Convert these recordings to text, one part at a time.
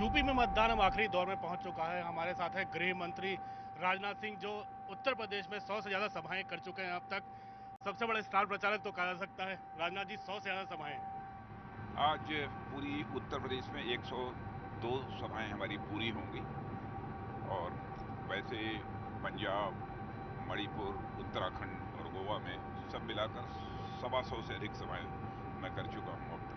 UP में मतदान अब आखिरी दौर में पहुंच चुका है। हमारे साथ है गृह मंत्री राजनाथ सिंह, जो उत्तर प्रदेश में 100 से ज्यादा सभाएं कर चुके हैं अब तक। सबसे बड़े स्टार प्रचारक तो कहा जा सकता है राजनाथ जी, 100 से ज्यादा सभाएं। आज पूरी उत्तर प्रदेश में 102 सभाएं हमारी पूरी होंगी और वैसे पंजाब, मणिपुर, उत्तराखंड और गोवा में सब मिलाकर 125 से अधिक सभाएं मैं कर चुका हूं अब तक।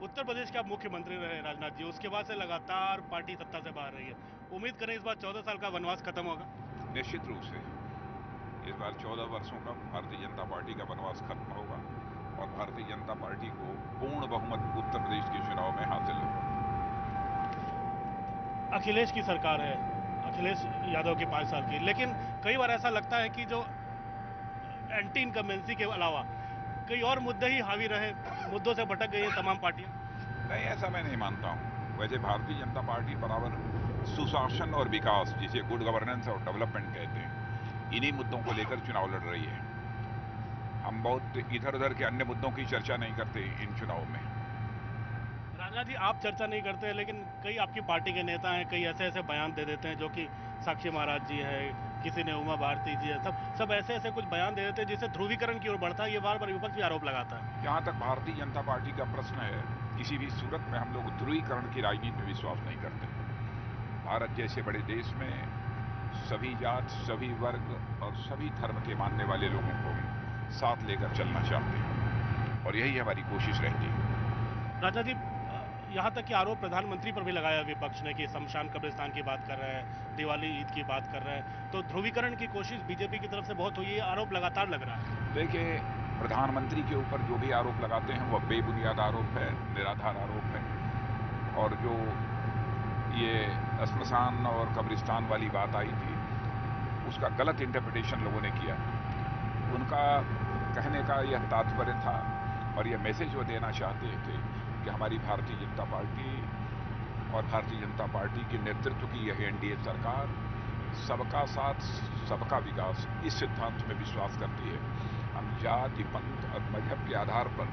उत्तर प्रदेश के आप मुख्यमंत्री रहे राजनाथ जी, उसके बाद से लगातार पार्टी सत्ता से बाहर रही है। उम्मीद करें इस बार 14 साल का वनवास खत्म होगा। निश्चित रूप से इस बार 14 वर्षों का भारतीय जनता पार्टी का वनवास खत्म होगा और भारतीय जनता पार्टी को पूर्ण बहुमत उत्तर प्रदेश के चुनाव में हासिल होगा। अखिलेश की सरकार है, अखिलेश यादव की 5 साल की, लेकिन कई बार ऐसा लगता है कि जो एंटी इनकम्बेंसी के अलावा कई और मुद्दे ही हावी रहे, मुद्दों से भटक गई है तमाम पार्टियां। नहीं, ऐसा मैं नहीं मानता हूं। वैसे भारतीय जनता पार्टी बराबर सुशासन और विकास, जिसे गुड गवर्नेंस और डेवलपमेंट कहते हैं, इन्हीं मुद्दों को लेकर चुनाव लड़ रही है। हम बहुत इधर उधर के अन्य मुद्दों की चर्चा नहीं करते इन चुनाव में। राजा जी, आप चर्चा नहीं करते हैं, लेकिन कई आपकी पार्टी के नेता हैं, कई ऐसे ऐसे बयान दे देते हैं, जो कि साक्षी महाराज जी है, किसी ने उमा भारती जी है, सब सब ऐसे ऐसे कुछ बयान दे देते हैं जिससे ध्रुवीकरण की ओर बढ़ता है। ये बार बार विपक्ष भी आरोप लगाता है। जहां तक भारतीय जनता पार्टी का प्रश्न है, किसी भी सूरत में हम लोग ध्रुवीकरण की राजनीति में विश्वास नहीं करते। भारत जैसे बड़े देश में सभी जात, सभी वर्ग और सभी धर्म के मानने वाले लोगों को साथ लेकर चलना चाहते हैं और यही हमारी कोशिश रहती है। राजा जी, यहाँ तक कि आरोप प्रधानमंत्री पर भी लगाया विपक्ष ने कि शमशान कब्रिस्तान की बात कर रहे हैं, दिवाली ईद की बात कर रहे हैं, तो ध्रुवीकरण की कोशिश बीजेपी की तरफ से बहुत हुई है। आरोप लगातार लग रहा है। देखिए, प्रधानमंत्री के ऊपर जो भी आरोप लगाते हैं वह बेबुनियाद आरोप है, निराधार आरोप है। और जो ये श्मशान और कब्रिस्तान वाली बात आई थी, उसका गलत इंटरप्रिटेशन लोगों ने किया। उनका कहने का यह तात्पर्य था और यह मैसेज वो देना चाहते थे कि हमारी भारतीय जनता पार्टी और भारतीय जनता पार्टी के नेतृत्व की यह एनडीए सरकार सबका साथ, सबका विकास, इस सिद्धांत में विश्वास करती है। हम जाति, पंथ और मजहब के आधार पर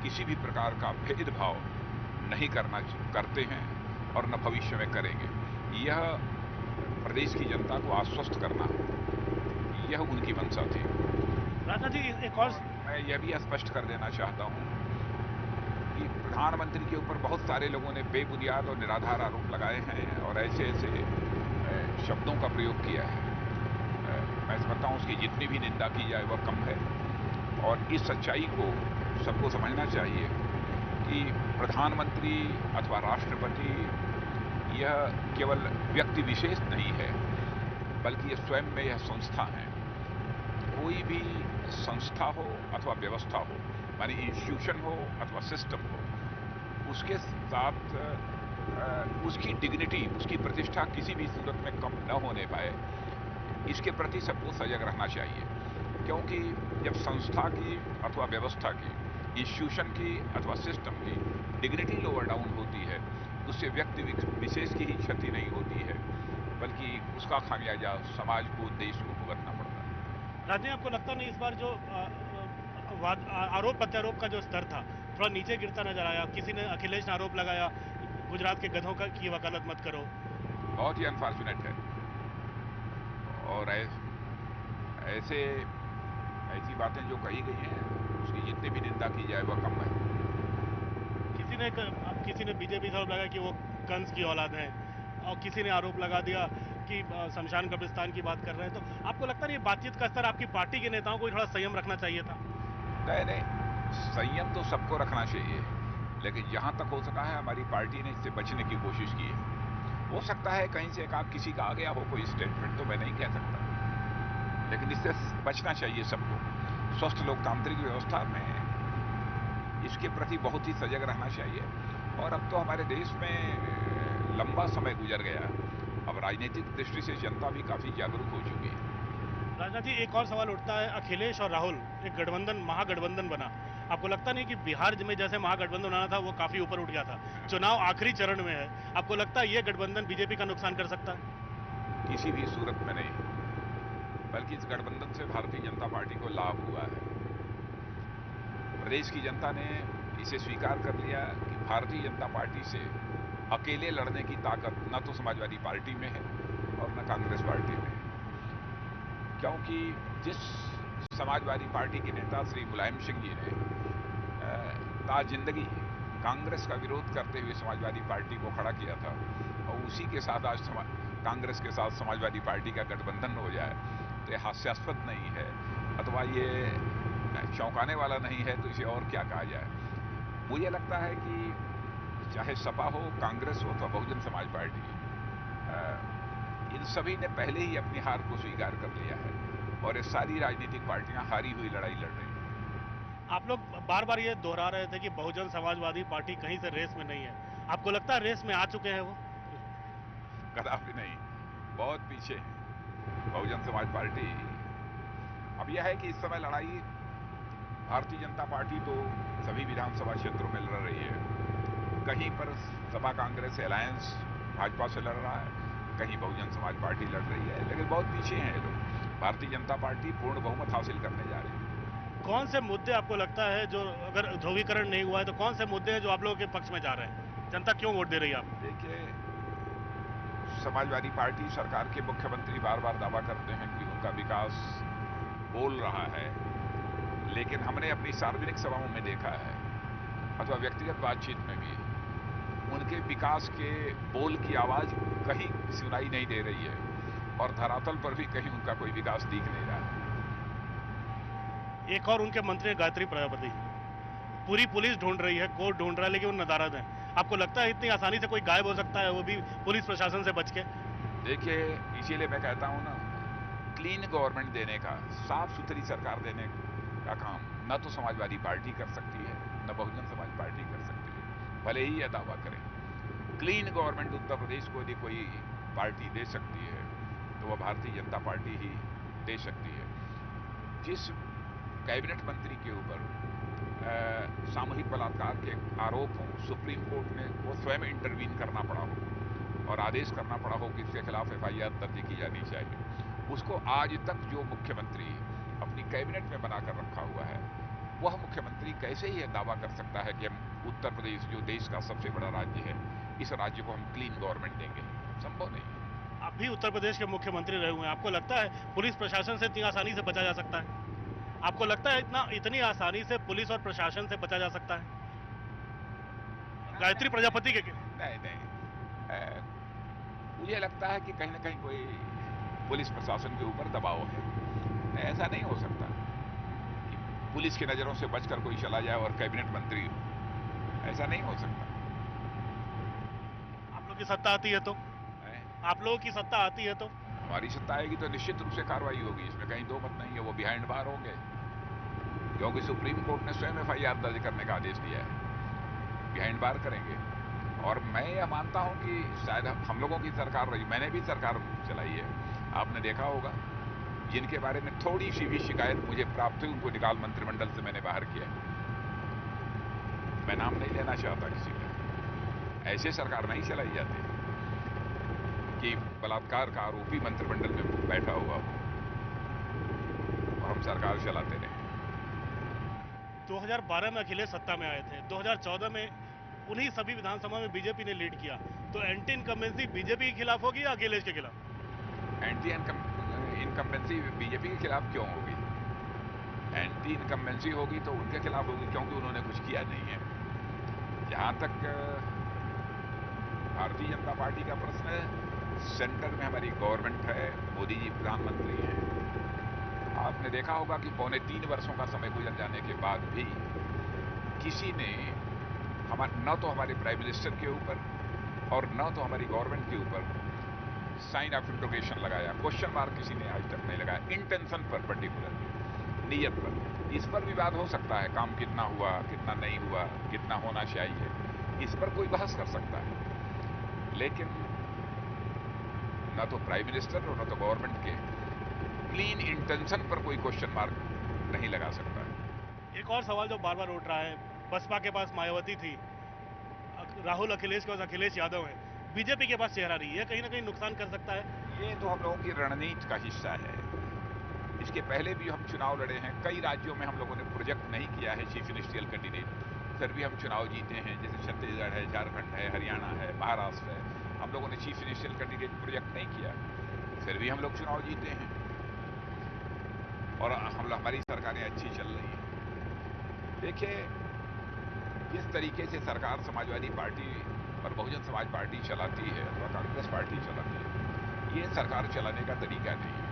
किसी भी प्रकार का भेदभाव नहीं करते हैं और न भविष्य में करेंगे। यह प्रदेश की जनता को आश्वस्त करना, यह उनकी मंशा थी। राजा जी, एक और और मैं यह भी स्पष्ट कर देना चाहता हूं कि प्रधानमंत्री के ऊपर बहुत सारे लोगों ने बेबुनियाद और निराधार आरोप लगाए हैं और ऐसे ऐसे शब्दों का प्रयोग किया है। मैं समझता हूं उसकी जितनी भी निंदा की जाए वह कम है। और इस सच्चाई को सबको समझना चाहिए कि प्रधानमंत्री अथवा राष्ट्रपति यह केवल व्यक्ति विशेष नहीं है, बल्कि यह स्वयं में यह संस्था है। कोई भी संस्था हो अथवा व्यवस्था हो, माने इंस्टीट्यूशन हो अथवा सिस्टम हो, उसके साथ उसकी डिग्निटी, उसकी प्रतिष्ठा किसी भी सूरत में कम न होने पाए, इसके प्रति सबको सजग रहना चाहिए। क्योंकि जब संस्था की अथवा व्यवस्था की, इंस्टीट्यूशन की अथवा सिस्टम की डिग्निटी लोअर डाउन होती है, उससे व्यक्ति विशेष की ही क्षति नहीं होती है, बल्कि उसका खामियाजा समाज को, देश को भुगतना पड़ता है। राजा जी, आपको लगता नहीं इस बार जो आरोप प्रत्यारोप का जो स्तर था, थोड़ा नीचे गिरता नजर आया? किसी ने, अखिलेश ने आरोप लगाया गुजरात के गधों का की वकालत मत करो। बहुत ही अनफॉर्चुनेट है। और ऐसे ऐसी बातें जो कही गई हैं, उसकी जितनी भी निंदा की जाए वह कम है। किसी ने बीजेपी से आरोप लगाया कि वो कंस की औलाद है, और किसी ने आरोप लगा दिया कि शमशान कब्रिस्तान की बात कर रहे हैं। तो आपको लगता नहीं बातचीत का स्तर, आपकी पार्टी के नेताओं को थोड़ा संयम रखना चाहिए था? नहीं नहीं, संयम तो सबको रखना चाहिए, लेकिन जहां तक हो सका है हमारी पार्टी ने इससे बचने की कोशिश की है। हो सकता है कहीं से किसी का आ गया हो कोई स्टेटमेंट, तो मैं नहीं कह सकता, लेकिन इससे बचना चाहिए सबको। स्वस्थ लोकतांत्रिक व्यवस्था में इसके प्रति बहुत ही सजग रहना चाहिए। और अब तो हमारे देश में लंबा समय गुजर गया, अब राजनीतिक दृष्टि से जनता भी काफी जागरूक हो चुकी है। राजा जी, एक और सवाल उठता है, अखिलेश और राहुल एक गठबंधन, महागठबंधन बना। आपको लगता नहीं कि बिहार में जैसे महागठबंधन बनाना था वो काफी ऊपर उठ गया था, चुनाव आखिरी चरण में है, आपको लगता है ये गठबंधन बीजेपी का नुकसान कर सकता है? किसी भी सूरत में नहीं, बल्कि इस गठबंधन से भारतीय जनता पार्टी को लाभ हुआ है। प्रदेश की जनता ने इसे स्वीकार कर लिया कि भारतीय जनता पार्टी से अकेले लड़ने की ताकत न तो समाजवादी पार्टी में है और न कांग्रेस पार्टी में है, क्योंकि जिस समाजवादी पार्टी के नेता श्री मुलायम सिंह जी ने ताजिंदगी कांग्रेस का विरोध करते हुए समाजवादी पार्टी को खड़ा किया था, और उसी के साथ आज कांग्रेस के साथ समाजवादी पार्टी का गठबंधन हो जाए तो ये हास्यास्पद नहीं है, अथवा ये चौंकाने वाला नहीं है, तो इसे और क्या कहा जाए। मुझे लगता है कि चाहे सपा हो, कांग्रेस हो, तो बहुजन समाज पार्टी, इन सभी ने पहले ही अपनी हार को स्वीकार कर लिया है और ये सारी राजनीतिक पार्टियां हारी हुई लड़ाई लड़ रही हैं। आप लोग बार बार ये दोहरा रहे थे कि बहुजन समाजवादी पार्टी कहीं से रेस में नहीं है, आपको लगता है रेस में आ चुके हैं वो? कदापि नहीं, बहुत पीछे है बहुजन समाज पार्टी। अब यह है कि इस समय लड़ाई भारतीय जनता पार्टी तो सभी विधानसभा क्षेत्रों में लड़ रही है, कहीं पर सपा कांग्रेस अलायंस भाजपा से लड़ रहा है, कहीं बहुजन समाज पार्टी लड़ रही है, लेकिन बहुत पीछे हैं ये लोग। भारतीय जनता पार्टी पूर्ण बहुमत हासिल करने जा रही है। कौन से मुद्दे आपको लगता है जो, अगर ध्रुवीकरण नहीं हुआ है तो कौन से मुद्दे हैं जो आप लोगों के पक्ष में जा रहे हैं? जनता क्यों वोट दे रही है आपको? देखिए, समाजवादी पार्टी सरकार के मुख्यमंत्री बार बार दावा करते हैं कि उनका विकास बोल रहा है, लेकिन हमने अपनी सार्वजनिक सभाओं में देखा है अथवा व्यक्तिगत बातचीत में भी उनके विकास के बोल की आवाज कहीं सुनाई नहीं दे रही है, और धरातल पर भी कहीं उनका कोई विकास दिख नहीं रहा है। एक और उनके मंत्री गायत्री प्रजापति, पूरी पुलिस ढूंढ रही है, कोर्ट ढूंढ रहा है, लेकिन वो नदारद है। आपको लगता है इतनी आसानी से कोई गायब हो सकता है, वो भी पुलिस प्रशासन से बच के? देखिए, इसीलिए मैं कहता हूं ना, क्लीन गवर्नमेंट देने का, साफ सुथरी सरकार देने का काम न तो समाजवादी पार्टी कर सकती है, न बहुजन समाज पार्टी कर सकती है, भले ही यह दावा करें। क्लीन गवर्नमेंट उत्तर प्रदेश को यदि कोई पार्टी दे सकती है तो वह भारतीय जनता पार्टी ही दे सकती है। जिस कैबिनेट मंत्री के ऊपर सामूहिक बलात्कार के आरोप हों, सुप्रीम कोर्ट ने वो स्वयं इंटरवीन करना पड़ा हो और आदेश करना पड़ा हो कि इसके खिलाफ FIR दर्ज की जानी चाहिए, उसको आज तक जो मुख्यमंत्री अपनी कैबिनेट में बनाकर रखा हुआ है, वह मुख्यमंत्री कैसे ही दावा कर सकता है कि हम उत्तर प्रदेश, जो देश का सबसे बड़ा राज्य है, इस राज्य को हम क्लीन गवर्नमेंट देंगे? संभव नहीं है। आप भी उत्तर प्रदेश के मुख्यमंत्री रहे हुए हैं, आपको लगता है पुलिस प्रशासन से इतनी आसानी से बचा जा सकता है? आपको लगता है इतनी आसानी से पुलिस और प्रशासन से बचा जा सकता है? गायत्री प्रजापति के नहीं, मुझे लगता है कि कहीं ना कहीं कोई पुलिस प्रशासन के ऊपर दबाव है। नहीं, ऐसा नहीं हो सकता कि पुलिस की नजरों से बचकर कोई चला जाए और कैबिनेट मंत्री हो, ऐसा नहीं हो सकता। आप लोगों की सत्ता आती है तो? आप लोगों की सत्ता आती है तो? हमारी सत्ता आएगी तो निश्चित रूप से कार्रवाई होगी, इसमें कहीं दो मत नहीं है। वो बिहाइंड बार होंगे, क्योंकि सुप्रीम कोर्ट ने स्वयं FIR दर्ज करने का आदेश दिया है, बिहाइंड बार करेंगे। और मैं यह मानता हूं कि शायद हम लोगों की सरकार रही, मैंने भी सरकार चलाई है, आपने देखा होगा, जिनके बारे में थोड़ी सी भी शिकायत मुझे प्राप्त हुई उनको निकाल मंत्रिमंडल से मैंने बाहर किया। मैं नाम नहीं लेना चाहता किसी का, ऐसे सरकार नहीं चलाई जाती कि बलात्कार का आरोपी मंत्रिमंडल में बैठा हुआ हो और हम सरकार चलाते रहे। 2012 में अखिलेश सत्ता में आए थे, 2014 में उन्हीं सभी विधानसभा में बीजेपी ने लीड किया, तो एंटी इनकम्बेंसी बीजेपी के खिलाफ होगी या अखिलेश के खिलाफ? एंटी इनकम्बेंसी बीजेपी के खिलाफ क्यों होगी? एंटी इनकम्बेंसी होगी तो उनके खिलाफ होगी, क्योंकि उन्होंने कुछ किया नहीं है। जहां तक भारतीय जनता पार्टी का प्रश्न है, सेंटर में हमारी गवर्नमेंट है, मोदी जी प्रधानमंत्री हैं। आपने देखा होगा कि 3.25 वर्षों का समय गुजर जाने के बाद भी किसी ने न तो हमारे प्राइम मिनिस्टर के ऊपर और न तो हमारी गवर्नमेंट के ऊपर साइन ऑफ इंट्रोगेशन लगाया, क्वेश्चन मार्क किसी ने आज तक नहीं लगाया, इंटेंशन पर, पर्टिकुलर नीयत पर। इस पर विवाद हो सकता है, काम कितना हुआ, कितना नहीं हुआ, कितना होना चाहिए, इस पर कोई बहस कर सकता है, लेकिन न तो प्राइम मिनिस्टर और न तो गवर्नमेंट के क्लीन इंटेंशन पर कोई क्वेश्चन मार्क नहीं लगा सकता है। एक और सवाल जो बार बार उठ रहा है, बसपा के पास मायावती थी, राहुल अखिलेश के पास अखिलेश यादव है, बीजेपी के पास चेहरा नहीं है, कहीं ना कहीं नुकसान कर सकता है? ये तो हम लोगों की रणनीति का हिस्सा है। इसके पहले भी हम चुनाव लड़े हैं, कई राज्यों में हम लोगों ने प्रोजेक्ट नहीं किया है चीफ मिनिस्ट्रियल कैंडिडेट, फिर भी हम चुनाव जीते हैं। जैसे छत्तीसगढ़ है, झारखंड है, हरियाणा है, महाराष्ट्र है, हम लोगों ने चीफ मिनिस्टर कैंडिडेट प्रोजेक्ट नहीं किया, फिर भी हम लोग चुनाव जीते हैं और हमारी सरकारें अच्छी चल रही हैं। देखिए, जिस तरीके से सरकार समाजवादी पार्टी और बहुजन समाज पार्टी चलाती है अथवा कांग्रेस पार्टी चलाती है, ये सरकार चलाने का तरीका नहीं है।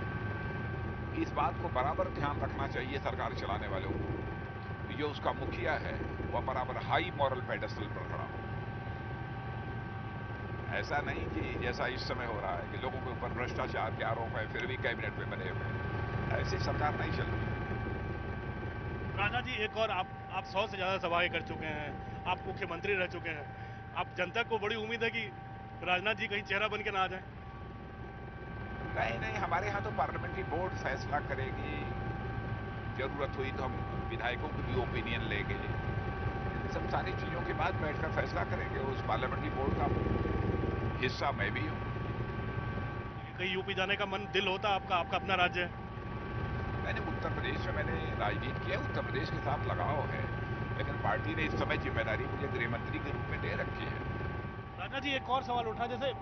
इस बात को बराबर ध्यान रखना चाहिए सरकार चलाने वालों को, जो उसका मुखिया है वह बराबर हाई मॉरल पेडेस्टल पर खड़ा हो। ऐसा नहीं कि जैसा इस समय हो रहा है कि लोगों के ऊपर भ्रष्टाचार के आरोप है फिर भी कैबिनेट में बने हुए हैं, ऐसी सरकार नहीं चल रही। राणा जी, एक और आप 100 से ज़्यादा सभाएं कर चुके हैं, आप मुख्यमंत्री रह चुके हैं, आप जनता को बड़ी उम्मीद है कि राजनाथ जी कहीं चेहरा बन के ना आ जाए। नहीं नहीं, हमारे यहाँ तो पार्लियामेंट्री बोर्ड फैसला करेगी, जरूरत हुई तो हम विधायकों की भी ओपिनियन लेंगे, इन सब सारी चीजों के बाद बैठकर फैसला करेंगे। उस पार्लियामेंट्री बोर्ड का हिस्सा मैं भी हूँ। कहीं यूपी जाने का मन दिल होता आपका? आपका अपना राज्य है। मैंने उत्तर प्रदेश में मैंने राजनीति किया, उत्तर प्रदेश के साथ लगाव है, लेकिन पार्टी ने इस समय जिम्मेदारी मुझे गृह मंत्री के रूप में दे रखी है। राणा जी, एक और सवाल उठा, जैसे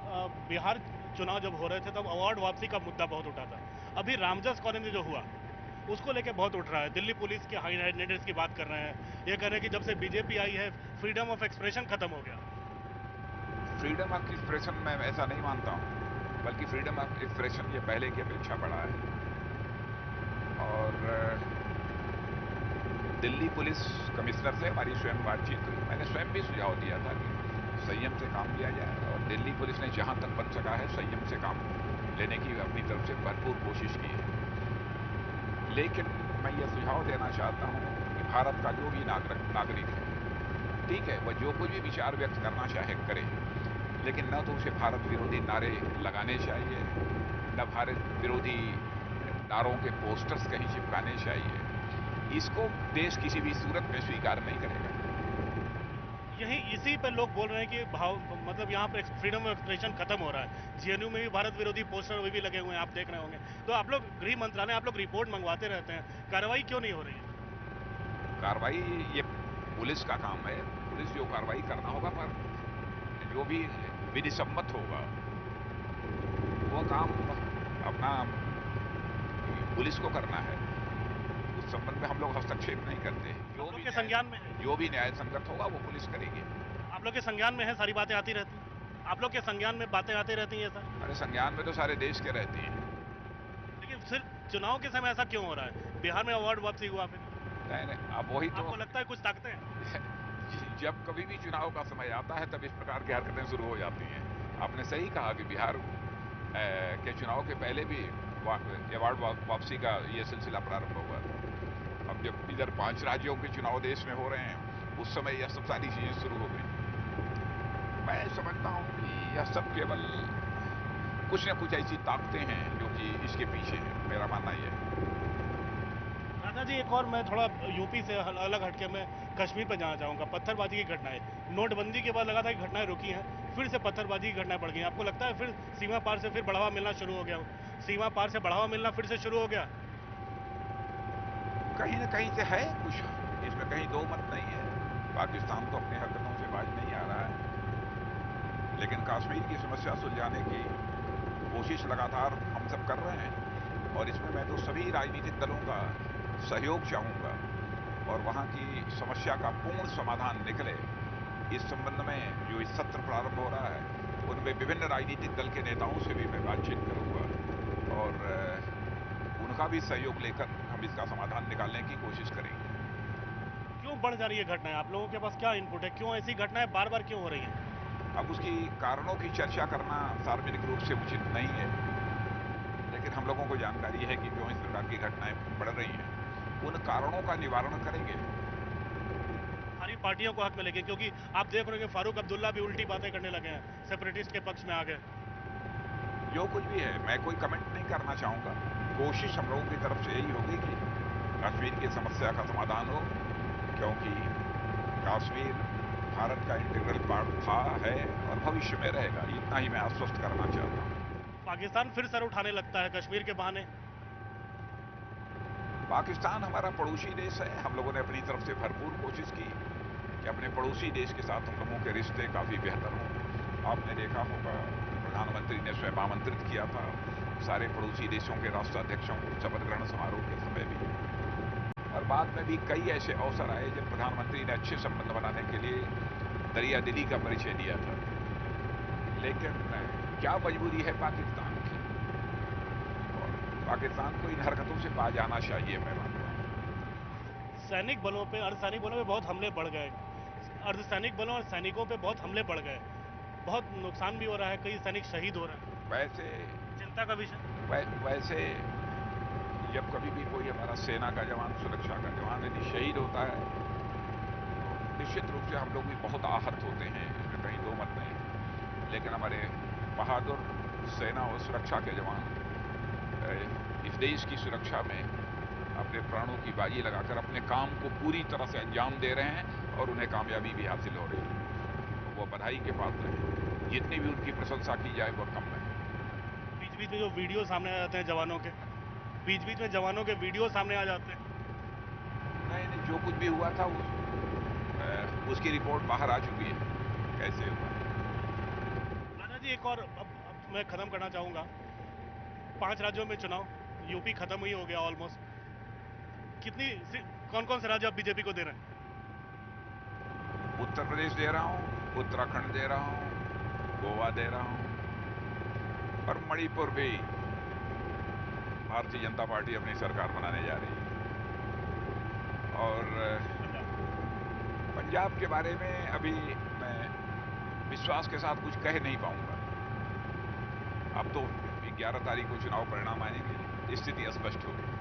बिहार चुनाव जब हो रहे थे तब अवार्ड वापसी का मुद्दा बहुत उठा था। अभी रामजस कॉलोनी जो हुआ उसको लेके बहुत उठ रहा है। दिल्ली पुलिस के हाई हैंडेड्स की बात कर रहे हैं, ये कह रहे हैं कि जब से बीजेपी आई है फ्रीडम ऑफ एक्सप्रेशन खत्म हो गया। फ्रीडम ऑफ एक्सप्रेशन मैं ऐसा नहीं मानता हूँ, बल्कि फ्रीडम ऑफ एक्सप्रेशन ये पहले की अपेक्षा बढ़ा है। और दिल्ली पुलिस कमिश्नर से हमारी स्वयं बातचीत हुई, मैंने स्वयं भी सुझाव दिया था कि संयम से काम लिया जाए, और दिल्ली पुलिस ने जहां तक बन सका है संयम से काम लेने की अपनी तरफ से भरपूर कोशिश की है। लेकिन मैं ये सुझाव देना चाहता हूं कि भारत का जो भी नागरिक है, ठीक है, वह जो कुछ भी विचार व्यक्त करना चाहे करे, लेकिन न तो उसे भारत विरोधी नारे लगाने चाहिए, न भारत विरोधी नारों के पोस्टर्स कहीं चिपकाने चाहिए। इसको देश किसी भी सूरत में स्वीकार नहीं करेगा। यही इसी पर लोग बोल रहे हैं कि भाव मतलब यहाँ पर फ्रीडम ऑफ एक्सप्रेशन खत्म हो रहा है। जेएनयू में भी भारत विरोधी पोस्टर वे भी लगे हुए हैं, आप देख रहे होंगे। तो आप लोग गृह मंत्रालय, आप लोग रिपोर्ट मंगवाते रहते हैं, कार्रवाई क्यों नहीं हो रही है? कार्रवाई ये पुलिस का काम है, पुलिस जो कार्रवाई करना होगा, पर जो भी विधिसम्मत होगा वो काम अपना पुलिस को करना है। उस संबंध में हम लोग हस्तक्षेप नहीं करते। आप लोग के संज्ञान में है? जो भी न्याय संगत होगा वो पुलिस करेगी। आप लोग के संज्ञान में है? सारी बातें आती रहती हैं? आप लोग के संज्ञान में बातें आती रहती हैं सर? अरे संज्ञान में तो सारे देश के रहती हैं। लेकिन सिर्फ चुनाव के समय ऐसा क्यों हो रहा है? बिहार में अवार्ड वापसी हुआ, फिर नहीं नहीं, अब वही तो आपको लगता है कुछ ताकतें हैं? जब कभी भी चुनाव का समय आता है तब इस प्रकार की हरकतें शुरू हो जाती हैं। आपने सही कहा कि बिहार के चुनाव के पहले भी अवार्ड वापसी का ये सिलसिला प्रारंभ हुआ था। अब जब इधर 5 राज्यों के चुनाव देश में हो रहे हैं, उस समय यह सब सारी चीजें शुरू हो गई। मैं समझता हूं कि यह सब केवल कुछ न कुछ ऐसी ताकतें हैं जो कि इसके पीछे हैं, मेरा मानना यह है। राजा जी, एक और मैं थोड़ा यूपी से अलग हटके मैं कश्मीर पर जाना चाहूँगा। पत्थरबाजी की घटनाएं, नोटबंदी के बाद लगा था कि घटनाएं रुकी हैं, फिर से पत्थरबाजी की घटनाएं बढ़ गई। आपको लगता है फिर सीमा पार से फिर बढ़ावा मिलना शुरू हो गया? सीमा पार से बढ़ावा मिलना फिर से शुरू हो गया? कहीं न कहीं से है कुछ, इसमें कहीं दो मत नहीं है। पाकिस्तान तो अपनी हरकतों से बाज नहीं आ रहा है, लेकिन कश्मीर की समस्या सुलझाने की कोशिश लगातार हम सब कर रहे हैं, और इसमें मैं तो सभी राजनीतिक दलों का सहयोग चाहूँगा, और वहाँ की समस्या का पूर्ण समाधान निकले। इस संबंध में जो इस सत्र प्रारंभ हो रहा है, उनमें विभिन्न राजनीतिक दल के नेताओं से भी मैं बातचीत करूँगा, और उनका भी सहयोग लेकर हम इसका समाधान निकालने की कोशिश करेंगे। क्यों बढ़ जा रही है घटनाएं? आप लोगों के पास क्या इनपुट है? क्यों ऐसी घटनाएं बार बार क्यों हो रही हैं? अब उसकी कारणों की चर्चा करना सार्वजनिक रूप से उचित नहीं है, लेकिन हम लोगों को जानकारी है कि क्यों इस प्रकार की घटनाएं बढ़ रही हैं। उन कारणों का निवारण करेंगे। सारी पार्टियों को हक मिलेगी, क्योंकि आप देख रहे हैं फारूक अब्दुल्ला भी उल्टी बातें करने लगे हैं, सेपरेटिस्ट के पक्ष में आ गए। जो कुछ भी है, मैं कोई कमेंट नहीं करना चाहूँगा। कोशिश हम लोगों की तरफ से यही होगी कि कश्मीर की समस्या का समाधान हो, क्योंकि कश्मीर भारत का इंटीग्रल पार्ट था, है और भविष्य में रहेगा। इतना ही मैं आश्वस्त करना चाहता हूँ। पाकिस्तान फिर सर उठाने लगता है कश्मीर के बहाने। पाकिस्तान हमारा पड़ोसी देश है। हम लोगों ने अपनी तरफ से भरपूर कोशिश की कि अपने पड़ोसी देश के साथ हम लोगों के रिश्ते काफ़ी बेहतर हों। आपने देखा होगा प्रधानमंत्री ने स्वयं आमंत्रित किया था सारे पड़ोसी देशों के राष्ट्राध्यक्षों को शपथ ग्रहण समारोह के समय भी, और बाद में भी कई ऐसे अवसर आए जब प्रधानमंत्री ने अच्छे संबंध बनाने के लिए दरिया दिली का परिचय दिया था। लेकिन क्या मजबूरी है पाकिस्तान की, और पाकिस्तान को इन हरकतों से बाज आना चाहिए। मैं मानता हूँ सैनिक बलों पे, अर्धसैनिक बलों पे बहुत हमले बढ़ गए, अर्धसैनिक बलों और सैनिकों पे बहुत हमले बढ़ गए, बहुत नुकसान भी हो रहा है, कई सैनिक शहीद हो रहे हैं। वैसे चिंता का विषय। वैसे जब कभी भी कोई हमारा सेना का जवान, सुरक्षा का जवान यदि शहीद होता है तो निश्चित रूप से हम लोग भी बहुत आहत होते हैं, इसमें कहीं दो मत नहीं। लेकिन हमारे बहादुर सेना और सुरक्षा के जवान इस देश की सुरक्षा में अपने प्राणों की बाजी लगाकर अपने काम को पूरी तरह से अंजाम दे रहे हैं और उन्हें कामयाबी भी हासिल हो रही है। वो बधाई के पात्र हैं, जितनी भी उनकी प्रशंसा की जाए वो कम है। बीच बीच में जो वीडियो सामने आ जाते हैं जवानों के, बीच बीच में जवानों के वीडियो सामने आ जाते हैं। नहीं, जो कुछ भी हुआ था उसकी रिपोर्ट बाहर आ चुकी है, कैसे हुआ। राजा जी, एक और अब मैं ख़त्म करना चाहूँगा। 5 राज्यों में चुनाव, यूपी ख़त्म ही हो गया ऑलमोस्ट। कौन कौन से राज्य आप बीजेपी को दे रहे हैं? उत्तर प्रदेश दे रहा हूँ, उत्तराखंड दे रहा हूँ, गोवा दे रहा हूँ, और मणिपुर भी भारतीय जनता पार्टी अपनी सरकार बनाने जा रही है। और पंजाब के बारे में अभी मैं विश्वास के साथ कुछ कह नहीं पाऊंगा। अब तो 11 तारीख को चुनाव परिणाम आएंगे, स्थिति स्पष्ट होगी।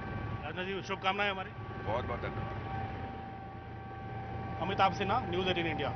राजा जी, शुभकामनाएं हमारी। बहुत बहुत धन्यवाद। Amitabh Sinha, news 18 India.